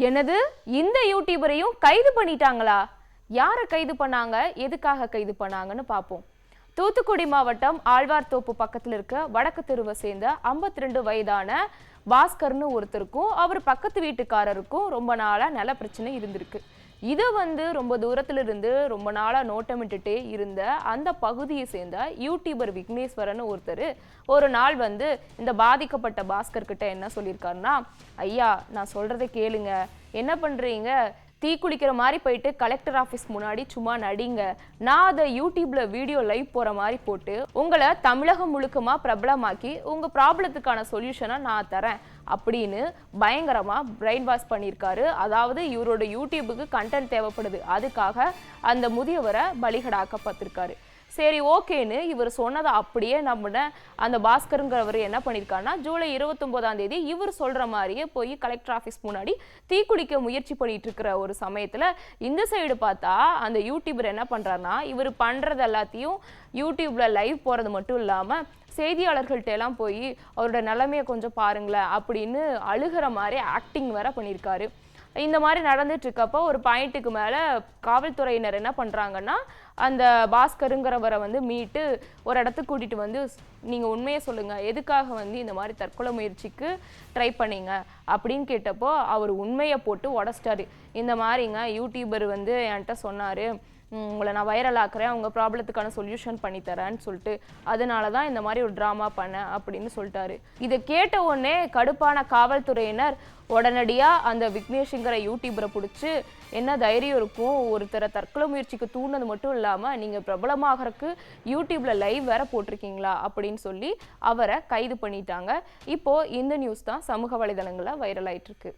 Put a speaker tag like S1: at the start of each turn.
S1: எனது இந்த யூடியூபரையும் கைது பண்ணிட்டாங்களா? யாரை கைது பண்ணாங்க, எதுக்காக கைது பண்ணாங்கன்னு பார்ப்போம். தூத்துக்குடி மாவட்டம் ஆழ்வார்தோப்பு பக்கத்தில் இருக்க வடக்கு தெருவை சேர்ந்த 52 வயதான பாஸ்கர்னு ஒருத்தருக்கும் அவர் பக்கத்து வீட்டுக்காரருக்கும் ரொம்ப நாளா நில பிரச்சனை இருந்திருக்கு. இதை ரொம்ப தூரத்துல இருந்து ரொம்ப நாளா நோட்டமிட்டுட்டே இருந்த அந்த பகுதியை சேர்ந்த யூடியூபர் விக்னேஸ்வரன் ஒருத்தர் ஒரு நாள் இந்த பாதிக்கப்பட்ட பாஸ்கர் கிட்ட என்ன சொல்லியிருக்காருன்னா, ஐயா நான் சொல்றதை கேளுங்க, என்ன பண்றீங்க, தீ குளிக்கிற மாதிரி போயிட்டு கலெக்டர் ஆஃபீஸ் முன்னாடி சும்மா நடிங்க, நான் அதை யூடியூப்ல வீடியோ லைவ் போற மாதிரி போட்டு உங்களை தமிழகம் முழுக்கமா பிரபலமாக்கி உங்க ப்ராப்ளத்துக்கான சொல்யூஷனை நான் தரேன் அப்படின்னு பயங்கரமா பிரெயின் வாஷ் பண்ணியிருக்காரு. அதாவது இவரோட யூடியூபுக்கு கண்டென்ட் தேவைப்படுது, அதுக்காக அந்த முதியவரை பலிகடாக்கப்பட்டிருக்காரு. சரி ஓகேன்னு இவர் சொன்னதை அப்படியே நம்பின அந்த பாஸ்கருங்கிறவர் என்ன பண்ணியிருக்காருன்னா, ஜூலை 29ஆம் தேதி இவர் சொல்ற மாதிரியே போய் கலெக்டர் ஆஃபீஸ் முன்னாடி தீக்குளிக்க முயற்சி பண்ணிட்டு இருக்கிற ஒரு சமயத்துல இந்த சைடு பார்த்தா அந்த யூடியூபர் என்ன பண்றாருன்னா, இவர் பண்றது எல்லாத்தையும் யூடியூப்ல லைவ் போறது மட்டும் இல்லாம செய்தியாளர்கள்ட்ட எல்லாம் போய் அவரோட நிலைமையை கொஞ்சம் பாருங்களேன் அப்படின்னு அழுகிற மாதிரி ஆக்டிங் வேற பண்ணியிருக்காரு. இந்த மாதிரி நடந்துட்டு இருக்கப்போ ஒரு பாயிண்ட்டுக்கு மேலே காவல்துறையினர் என்ன பண்ணுறாங்கன்னா, அந்த பாஸ்கருங்கிறவரை மீட்டு ஒரு இடத்துக்கு கூட்டிகிட்டு நீங்கள் உண்மையை சொல்லுங்கள், எதுக்காக இந்த மாதிரி தற்கொலை முயற்சிக்கு ட்ரை பண்ணீங்க அப்படின்னு கேட்டப்போ அவர் உண்மையை போட்டு உடச்சிட்டாரு. இந்த மாதிரிங்க யூடியூபர் என்கிட்ட சொன்னார், உங்களை நான் வைரல் ஆக்குறேன், உங்கள் ப்ராப்ளத்துக்கான சொல்யூஷன் பண்ணித்தரேன்னு சொல்லிட்டு, அதனால தான் இந்த மாதிரி ஒரு ட்ராமா பண்ணேன் அப்படின்னு சொல்லிட்டாரு. இதை கேட்ட உடனே கடுப்பான காவல்துறையினர் உடனடியாக அந்த விக்னேஷுங்கிற யூடியூபரை பிடிச்சி, என்ன தைரியம் இருக்கும், ஒருத்தரை தற்கொலை முயற்சிக்கு தூண்டினது மட்டும் இல்லாமல் நீங்கள் பிரபலமாகறதுக்கு யூடியூப்பில் லைவ் வேற போட்டிருக்கீங்களா அப்படின்னு சொல்லி அவரை கைது பண்ணிட்டாங்க. இப்போது இந்த நியூஸ் தான் சமூக வலைதளங்களில் வைரல் ஆயிட்டு இருக்கு.